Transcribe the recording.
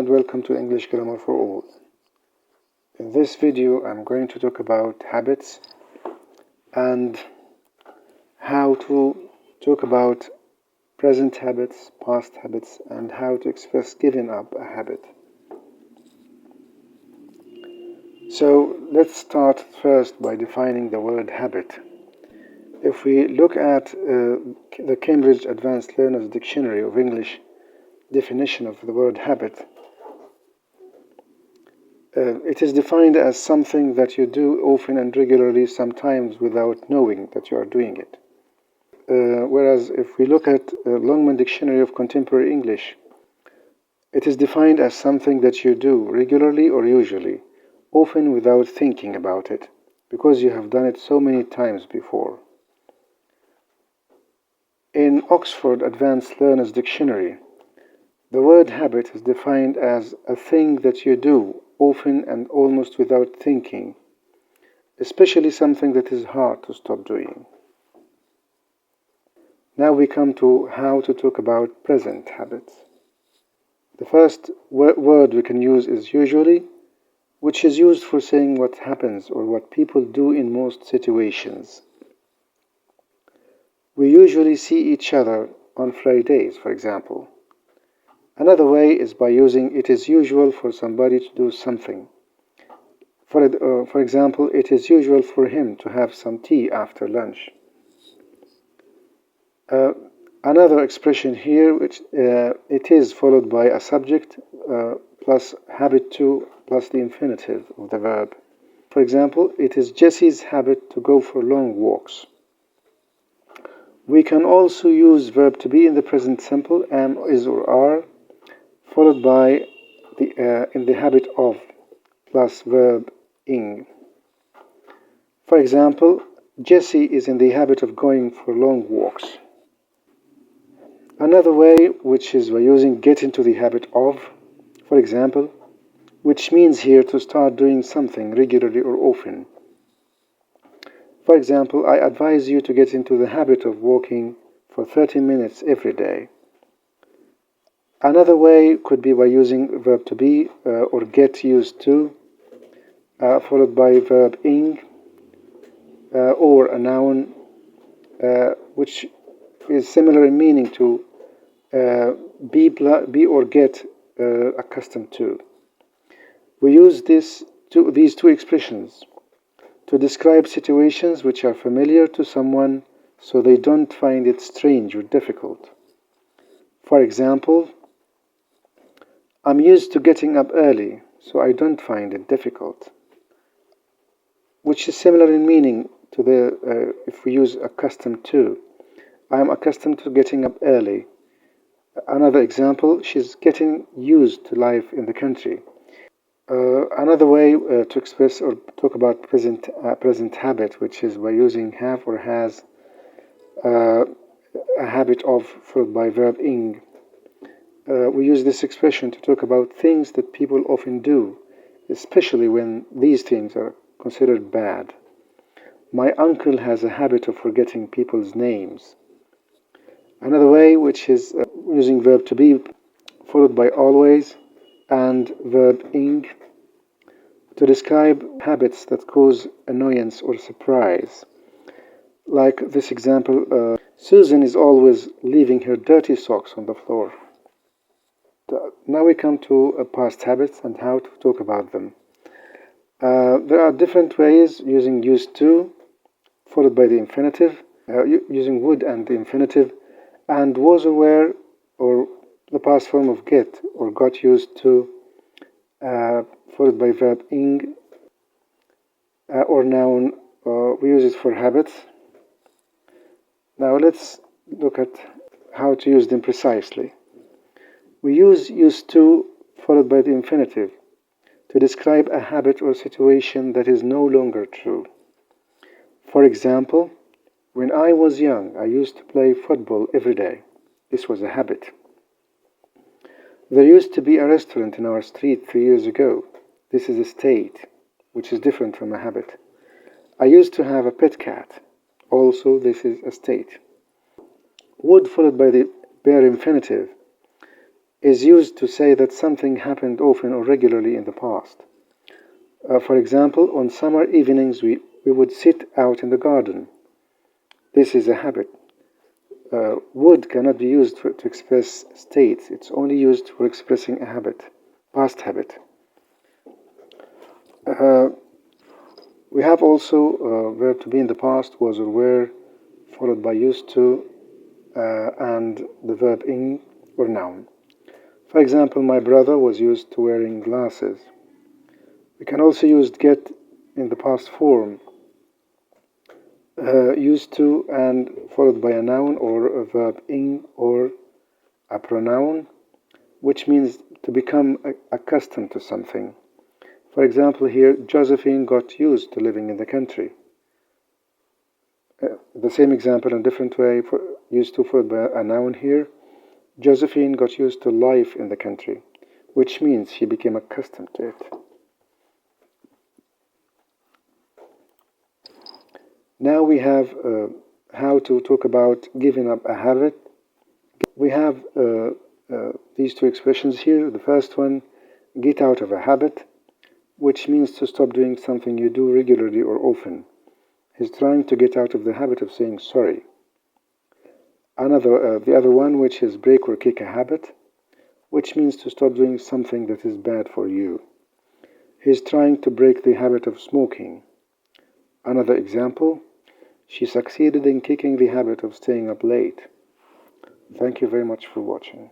and welcome to English Grammar for All. In this video I'm going to talk about habits and how to talk about present habits, past habits, and how to express giving up a habit. So let's start first by defining the word habit. If we look at the Cambridge Advanced Learners Dictionary of English definition of the word habit, it is defined as something that you do often and regularly, sometimes without knowing that you are doing it. Whereas if we look at Longman Dictionary of Contemporary English, it is defined as something that you do regularly or usually, often without thinking about it, because you have done it so many times before. In Oxford Advanced Learners Dictionary, the word habit is defined as a thing that you do often and almost without thinking, especially something that is hard to stop doing. Now we come to how to talk about present habits. The first word we can use is usually, which is used for saying what happens or what people do in most situations. We usually see each other on Fridays, for example. Another way is by using it is usual for somebody to do something. For example, it is usual for him to have some tea after lunch. Another expression here, which it is followed by a subject plus habit to plus the infinitive of the verb. For example, it is Jesse's habit to go for long walks. We can also use verb to be in the present simple, am, is, or are, followed by in the habit of plus verb ing. For example, Jesse is in the habit of going for long walks. Another way, which is by using get into the habit of, for example, which means here to start doing something regularly or often. For example, I advise you to get into the habit of walking for 30 minutes every day. Another way could be by using verb to be or get used to, followed by verb ing, or a noun which is similar in meaning to be or get accustomed to. We use these two expressions to describe situations which are familiar to someone so they don't find it strange or difficult. For example, I'm used to getting up early, so I don't find it difficult, which is similar in meaning to the if we use accustomed to. I am accustomed to getting up early. Another example, she's getting used to life in the country. Another way to express or talk about present habit, which is by using have or has, a habit of followed by verb ing. We use this expression to talk about things that people often do, especially when these things are considered bad. My uncle has a habit of forgetting people's names. Another way, which is using verb to be followed by always and verb ing to describe habits that cause annoyance or surprise. Like this example, Susan is always leaving her dirty socks on the floor. Now we come to past habits and how to talk about them. There are different ways using used to, followed by the infinitive, using would and the infinitive, and was aware, or the past form of get, or got used to, followed by verb ing, or noun. We use it for habits. Now let's look at how to use them precisely. We use used to followed by the infinitive to describe a habit or situation that is no longer true. For example, when I was young, I used to play football every day. This was a habit. There used to be a restaurant in our street 3 years ago. This is a state, which is different from a habit. I used to have a pet cat. Also, this is a state. Would followed by the bare infinitive is used to say that something happened often or regularly in the past. For example, on summer evenings we would sit out in the garden. This is a habit. Would cannot be used to express states. It's only used for expressing a habit, past habit. We have also verb to be in the past, was or were, followed by used to, and the verb in or noun. For example, my brother was used to wearing glasses. We can also use get in the past form, used to and followed by a noun or a verb in or a pronoun, which means to become accustomed to something. For example, here, Josephine got used to living in the country. The same example in a different way, used to followed by a noun here. Josephine got used to life in the country, which means she became accustomed to it. Now we have how to talk about giving up a habit. We have these two expressions here. The first one, get out of a habit, which means to stop doing something you do regularly or often. He's trying to get out of the habit of saying sorry. The other one, which is break or kick a habit, which means to stop doing something that is bad for you. He's trying to break the habit of smoking. Another example, she succeeded in kicking the habit of staying up late. Thank you very much for watching.